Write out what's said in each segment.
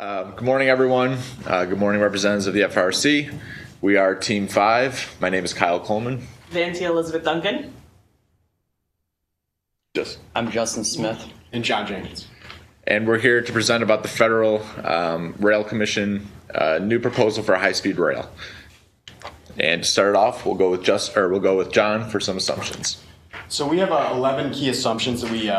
Good morning, everyone. Good morning, representatives of the FRC. We are Team 5. My name is Kyle Coleman. Vanty Elizabeth Duncan. I'm Justin Smith. And John Jenkins. And we're here to present about the Federal Rail Commission new proposal for high-speed rail. And to start it off, we'll go with John for some assumptions. So we have 11 key assumptions that we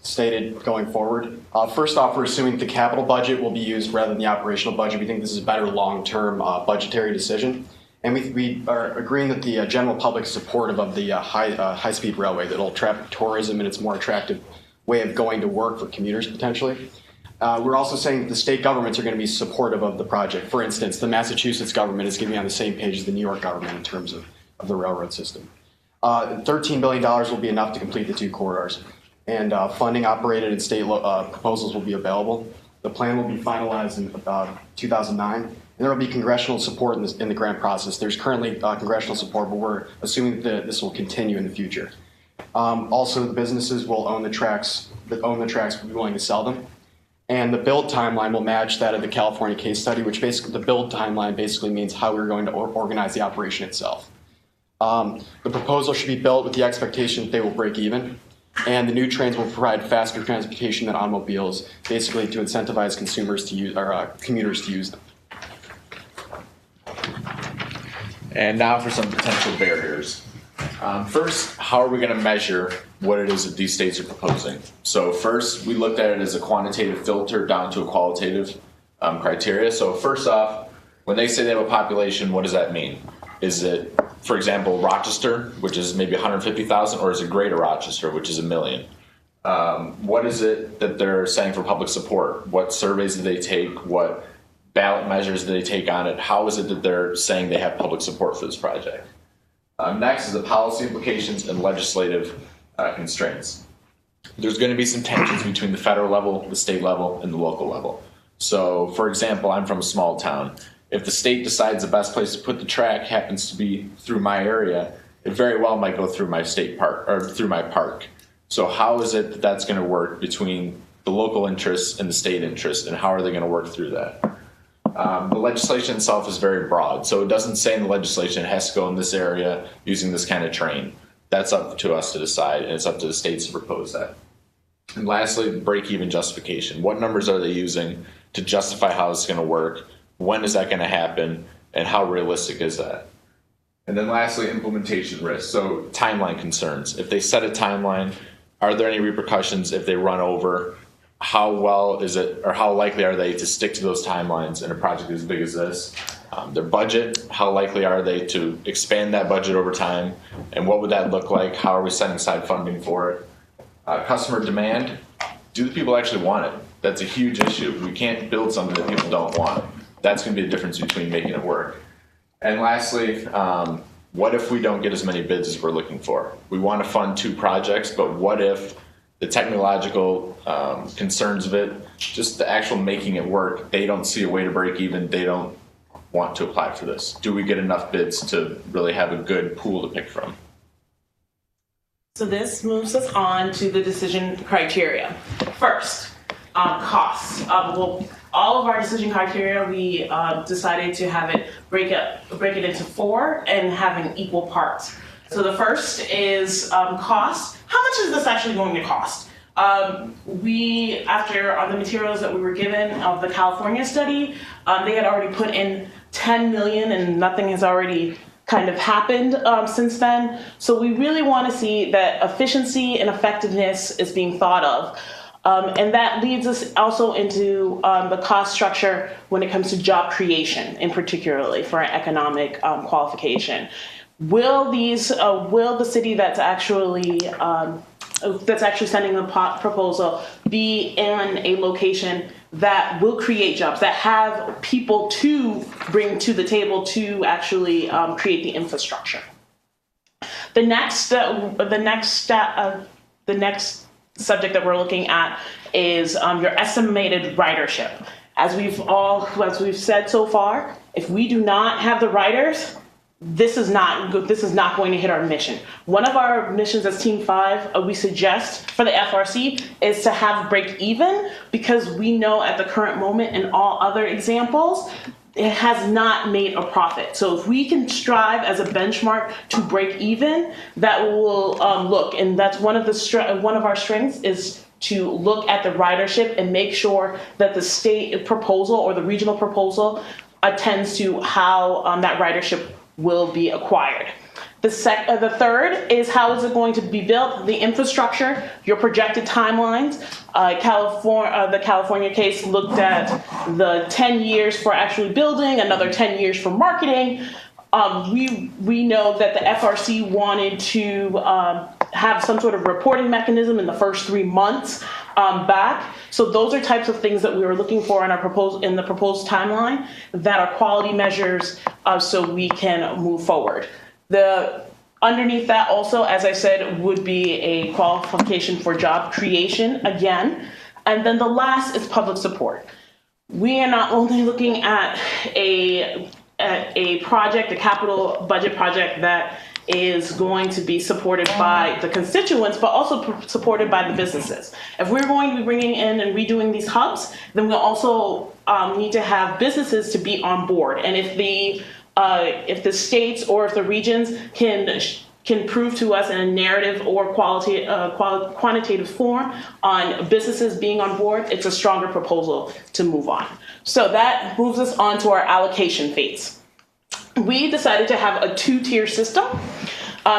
stated going forward. First off, we're assuming the capital budget will be used rather than the operational budget. We think this is a better long-term budgetary decision. And we are agreeing that the general public is supportive of the high-speed railway that will attract tourism and it's a more attractive way of going to work for commuters potentially. We're also saying that the state governments are going to be supportive of the project. For instance, the Massachusetts government is going to be on the same page as the New York government in terms of the railroad system. $13 billion will be enough to complete the two corridors. And funding operated and state proposals will be available. The plan will be finalized in 2009, and there will be congressional support in the grant process. There's currently congressional support, but we're assuming that this will continue in the future. Also, the businesses will own the tracks. Will be willing to sell them, and the build timeline will match that of the California case study, which basically the build timeline basically means how we're going to organize the operation itself. The proposal should be built with the expectation that they will break even. And the new trains will provide faster transportation than automobiles, basically to incentivize consumers to use or commuters to use them. And now for some potential barriers. First, how are we going to measure what it is that these states are proposing? So first, we looked at it as a quantitative filter down to a qualitative criteria. So first off, when they say they have a population, what does that mean? Is it, for example, Rochester, which is maybe 150,000, or is it Greater Rochester, which is 1 million? What is it that they're saying for public support? What surveys do they take? What ballot measures do they take on it? How is it that they're saying they have public support for this project? Next is the policy implications and legislative constraints. There's going to be some tensions between the federal level, the state level, and the local level. So, for example, I'm from a small town. If the state decides the best place to put the track happens to be through my area, it very well might go through my state park or through my park. So how is it that that's going to work between the local interests and the state interests, and how are they going to work through that? The legislation itself is very broad, so it doesn't say in the legislation it has to go in this area using this kind of train. That's up to us to decide, and it's up to the states to propose that. And lastly, break-even justification. What numbers are they using to justify how it's going to work? When is that going to happen, and how realistic is that? And then lastly, implementation risk. So timeline concerns. If they set a timeline, are there any repercussions if they run over? How well is it, or how likely are they to stick to those timelines in a project as big as this? Their budget, how likely are they to expand that budget over time? And what would that look like? How are we setting aside funding for it? Customer demand, do the people actually want it? That's a huge issue. We can't build something that people don't want. That's going to be the difference between making it work. And lastly, what if we don't get as many bids as we're looking for? We want to fund 2 projects, but what if the technological concerns of it, just the actual making it work, they don't see a way to break even, they don't want to apply for this? Do we get enough bids to really have a good pool to pick from? So this moves us on to the decision criteria. First, costs. All of our decision criteria, we decided to have it break it into 4 and having equal parts. So the first is cost. How much is this actually going to cost? After on the materials that we were given of the California study, they had already put in 10 million and nothing has already kind of happened since then. So we really want to see that efficiency and effectiveness is being thought of. And that leads us also into the cost structure when it comes to job creation, in particularly for an economic qualification. Will the city that's actually sending the proposal be in a location that will create jobs, that have people to bring to the table to actually create the infrastructure? The next subject that we're looking at is your estimated ridership. As we've said so far, if we do not have the riders, this is not going to hit our mission. One of our missions as Team 5, we suggest for the FRC is to have break even, because we know at the current moment in all other examples, it has not made a profit. So if we can strive as a benchmark to break even, that will look, and that's one of our strengths is to look at the ridership and make sure that the state proposal or the regional proposal attends to how that ridership will be acquired. The third is how is it going to be built, the infrastructure, your projected timelines. The California case looked at the 10 years for actually building, another 10 years for marketing. We know that the FRC wanted to have some sort of reporting mechanism in the first 3 months back. So those are types of things that we were looking for in the proposed timeline that are quality measures so we can move forward. Underneath that also, as I said, would be a qualification for job creation again. And then the last is public support. We are not only looking at a project, a capital budget project that is going to be supported by the constituents, but also supported by the businesses. If we're going to be bringing in and redoing these hubs, then we'll also need to have businesses to be on board. And if the states or if the regions can prove to us in a narrative or quantitative form on businesses being on board, it's a stronger proposal to move on. So that moves us on to our allocation phase. We decided to have a 2-tier system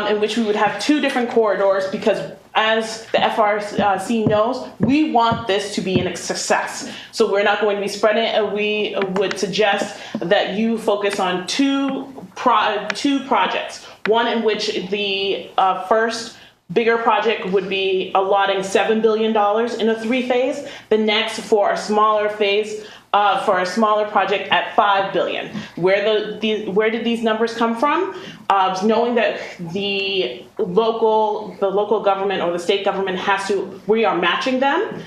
in which we would have 2 different corridors, because as the FRC knows, we want this to be a success. So we're not going to be spreading it. We would suggest that you focus on two projects. One in which the first bigger project would be allotting $7 billion in a 3-phase. The next for a smaller phase, for a smaller project at $5 billion. Where did these numbers come from? Knowing that the local government or the state government we are matching them.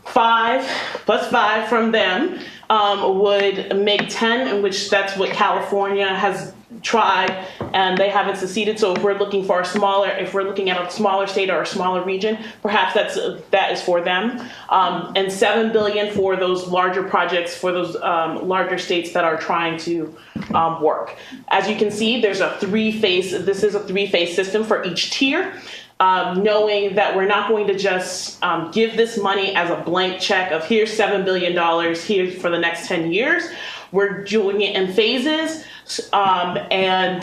5 plus 5 from them would make 10, in which that's what California has tried, and they haven't succeeded. So if we're looking at a smaller state or a smaller region, perhaps that is for them. And $7 billion for those larger projects, for those larger states that are trying to work. As you can see, this is a 3-phase system for each tier. Knowing that we're not going to just give this money as a blank check of here's $7 billion, here's for the next 10 years. We're doing it in phases. And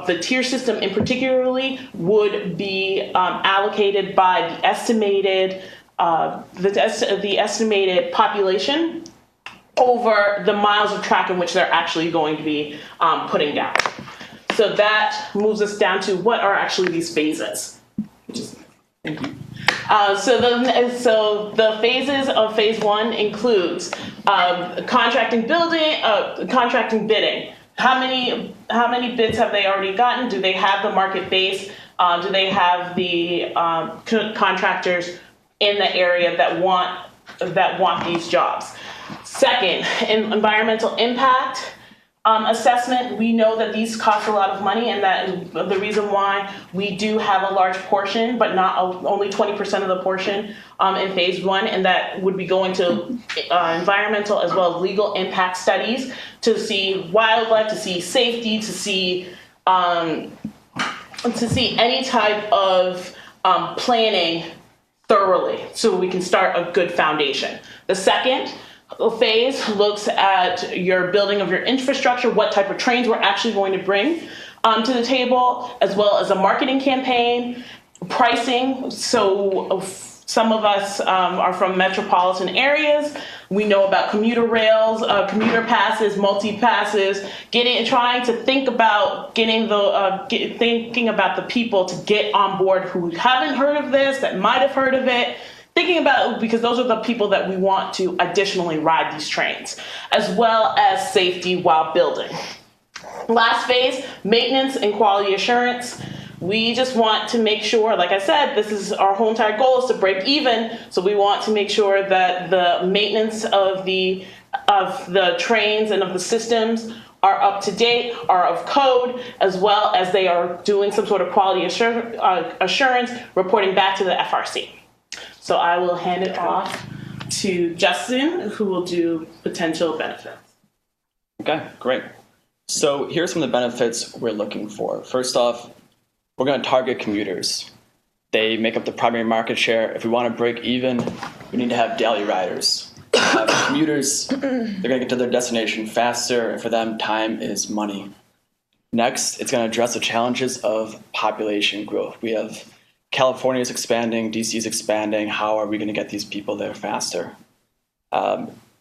the tier system in particularly would be allocated by the estimated population over the miles of track in which they're actually going to be putting down. So that moves us down to what are actually these phases. Thank you. So the phases of phase 1 includes contracting bidding. How many bids have they already gotten? Do they have the market base? Do they have the contractors in the area that want these jobs? Second, environmental impact assessment. We know that these cost a lot of money, and that is the reason why we do have a large portion, but not only 20% of the portion in phase 1, and that would be going to environmental as well as legal impact studies to see wildlife, to see safety, to see any type of planning thoroughly, so we can start a good foundation. The second phase looks at your building of your infrastructure, what type of trains we're actually going to bring to the table, as well as a marketing campaign, pricing. So some of us are from metropolitan areas. We know about commuter rails, commuter passes, multi-passes, trying to think about thinking about the people to get on board who haven't heard of this, that might have heard of it. Thinking about, because those are the people that we want to additionally ride these trains, as well as safety while building. Last phase, maintenance and quality assurance. We just want to make sure, like I said, this is our whole entire goal is to break even. So we want to make sure that the maintenance of the of the trains and of the systems are up to date, are of code, as well as they are doing some sort of quality assurance, reporting back to the FRC. So I will hand it off to Justin, who will do potential benefits. Okay, great. So here's some of the benefits we're looking for. First off, we're going to target commuters. They make up the primary market share. If we want to break even, we need to have daily riders. Commuters, they're going to get to their destination faster, and for them, time is money. Next, it's going to address the challenges of population growth. We have California is expanding, DC is expanding. How are we going to get these people there faster?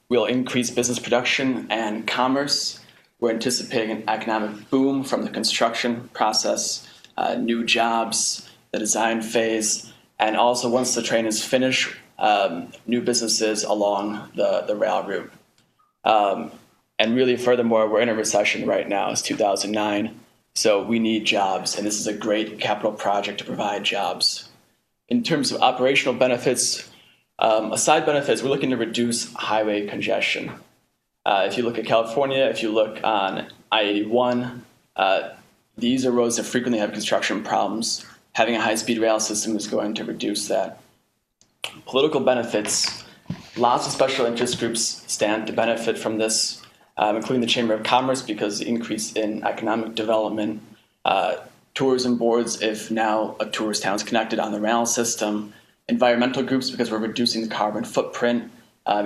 We'll increase business production and commerce. We're anticipating an economic boom from the construction process, new jobs, the design phase, and also once the train is finished, new businesses along the rail route. And really, furthermore, we're in a recession right now. It's 2009, so we need jobs, and this is a great capital project to provide jobs. In terms of operational benefits, aside benefits, we're looking to reduce highway congestion. If you look at California, if you look on I-81, these are roads that frequently have construction problems. Having a high-speed rail system is going to reduce that. Political benefits, lots of special interest groups stand to benefit from this, including the Chamber of Commerce because the increase in economic development, tourism boards if now a tourist town is connected on the rail system, environmental groups because we're reducing the carbon footprint,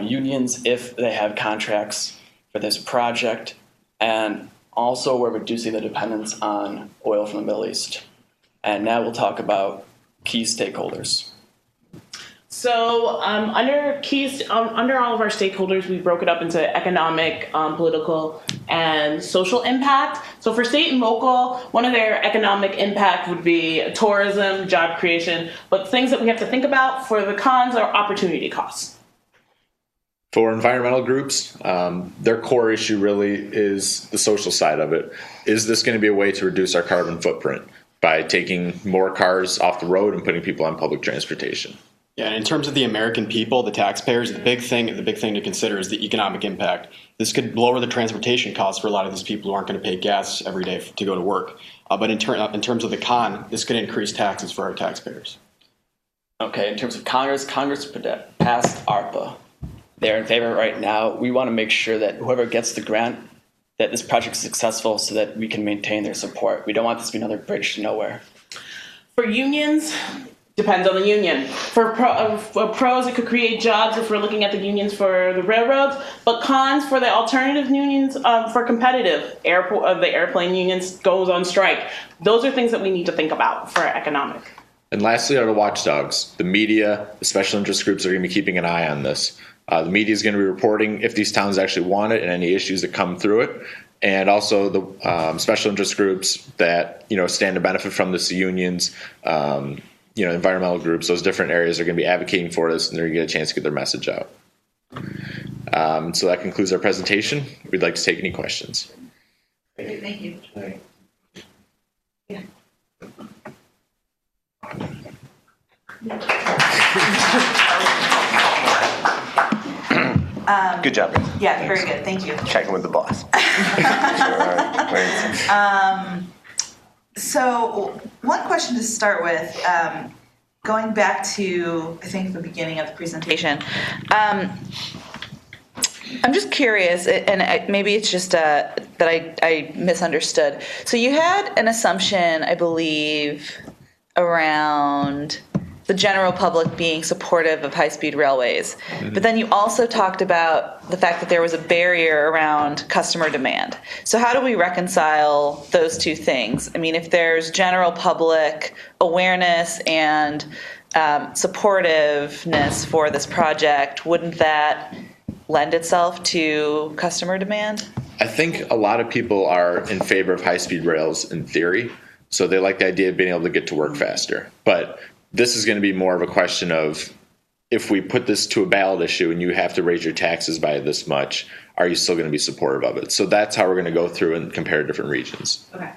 unions if they have contracts for this project, and also we're reducing the dependence on oil from the Middle East. And now we'll talk about key stakeholders. So under all of our stakeholders, we broke it up into economic, political, and social impact. So for state and local, one of their economic impact would be tourism, job creation, but things that we have to think about for the cons are opportunity costs. For environmental groups, their core issue really is the social side of it. Is this going to be a way to reduce our carbon footprint by taking more cars off the road and putting people on public transportation? Yeah, and in terms of the American people, the taxpayers, the big thing to consider is the economic impact. This could lower the transportation costs for a lot of these people who aren't going to pay gas every day to go to work. But in terms of the con, this could increase taxes for our taxpayers. Okay, in terms of Congress passed ARPA. They're in favor right now. We want to make sure that whoever gets the grant, that this project is successful so that we can maintain their support. We don't want this to be another bridge to nowhere. For unions, depends on the union. For pros, it could create jobs if we're looking at the unions for the railroads, but cons for the alternative unions for competitive. The airplane unions goes on strike. Those are things that we need to think about for economic. And lastly are the watchdogs. The media, the special interest groups are going to be keeping an eye on this. The media is going to be reporting if these towns actually want it and any issues that come through it. And also the special interest groups that, stand to benefit from this, the unions, environmental groups, those different areas are going to be advocating for this, and they're going to get a chance to get their message out. So that concludes our presentation. We'd like to take any questions. Great, thank you. Yeah. Good job, guys. Yeah, very good. Thank you. Checking with the boss. So one question to start with, going back to, I think, the beginning of the presentation, I'm just curious, and maybe it's just that I misunderstood. So you had an assumption, I believe, around the general public being supportive of high-speed railways. Mm-hmm. But then you also talked about the fact that there was a barrier around customer demand. So how do we reconcile those two things? I mean, if there's general public awareness and supportiveness for this project, wouldn't that lend itself to customer demand? I think a lot of people are in favor of high-speed rails in theory. So they like the idea of being able to get to work faster. But this is going to be more of a question of, if we put this to a ballot issue and you have to raise your taxes by this much, are you still going to be supportive of it? So that's how we're going to go through and compare different regions. Okay.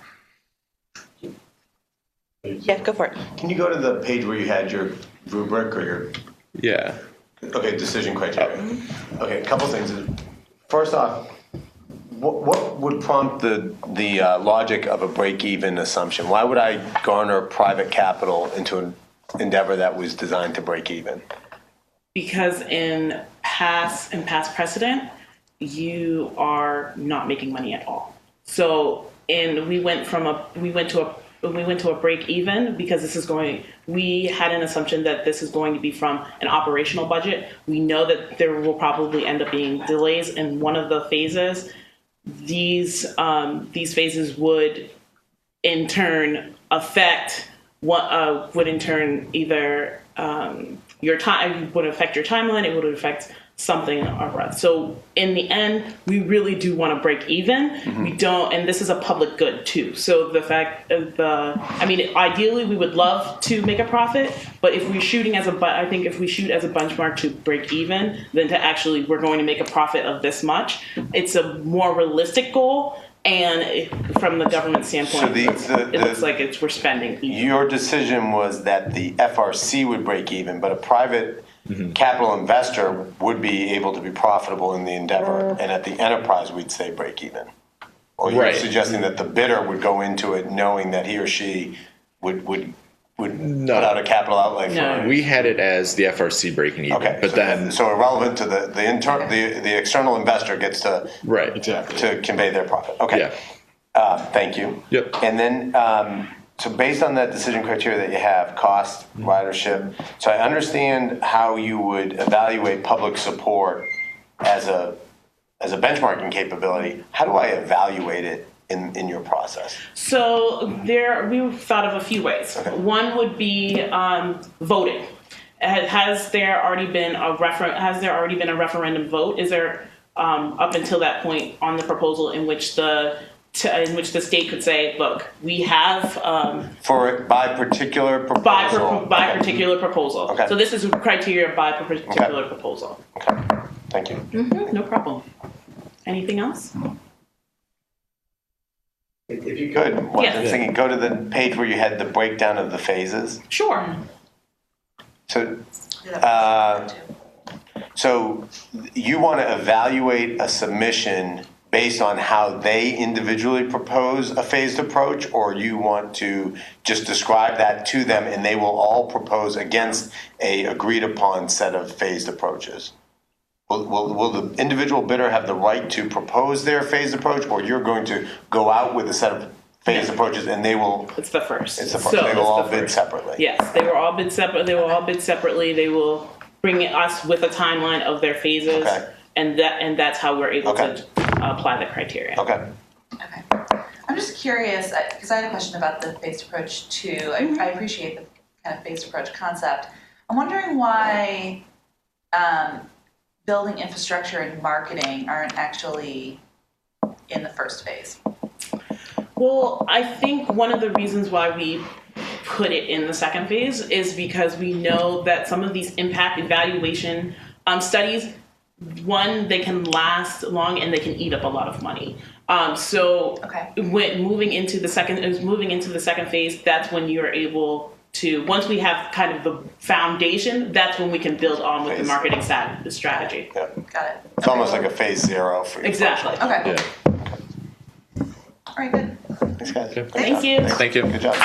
Yeah, go for it. Can you go to the page where you had your rubric or your... Yeah. Okay, decision criteria. Okay, a couple things. First off, what would prompt the logic of a break-even assumption? Why would I garner private capital into an endeavor that was designed to break even? Because in past precedent, you are not making money at all. So, and we went to a break even because we had an assumption that this is going to be from an operational budget. We know that there will probably end up being delays in one of the phases. These phases would in turn affect either your time, would affect your timeline, it would affect something or other. So in the end, we really do want to break even. Mm-hmm. We don't, and this is a public good too. So the fact of ideally we would love to make a profit, but if we're shooting I think if we shoot as a benchmark to break even, then to actually we're going to make a profit of this much, it's a more realistic goal. And from the government standpoint, it looks like we're spending even. Your decision was that the FRC would break even, but a private capital investor would be able to be profitable in the endeavor, and at the enterprise we'd say break even. Or you're suggesting that the bidder would go into it knowing that he or she would put out a capital outlay for it. We had it as the FRC breaking even, Okay, but so irrelevant to the external investor gets to exactly to convey their profit. Okay, thank you. Yep. And then so based on that decision criteria that you have, cost, ridership. So I understand how you would evaluate public support as a benchmarking capability. How do I evaluate it in your process? So we've thought of a few ways. Okay. One would be voting. Has there already been a referendum vote? Is there up until that point on the proposal in which the state could say, look, we have By particular proposal? by particular proposal. Okay. So this is criteria by particular proposal. Okay, thank you. No problem. Anything else? If you could, Yes. I'm thinking, go to the page where you had the breakdown of the phases. Sure. So you want to evaluate a submission based on how they individually propose a phased approach, or you want to just describe that to them and they will all propose against a agreed upon set of phased approaches? Will the individual bidder have the right to propose their phased approach, or you're going to go out with a set of phased approaches and they will? It's the first. It's the first. They will all bid separately. Yes, they will all bid separate. They will all bid separately. They will bring us with a timeline of their phases, and that's how we're able to apply the criteria. Okay. I'm just curious, because I had a question about the phased approach too. I appreciate the kind of phased approach concept. I'm wondering why building infrastructure and marketing aren't actually in the first phase. Well, I think one of the reasons why we put it in the second phase is because we know that some of these impact evaluation studies, one, they can last long and they can eat up a lot of money. When moving into the second phase, that's when you're able to, once we have kind of the foundation, that's when we can build on with the marketing strategy. Yeah. Got it. It's almost like a phase zero for you. Exactly. Okay. Yeah. All right, good. Thanks, guys. Thank you. Thank you. Good job.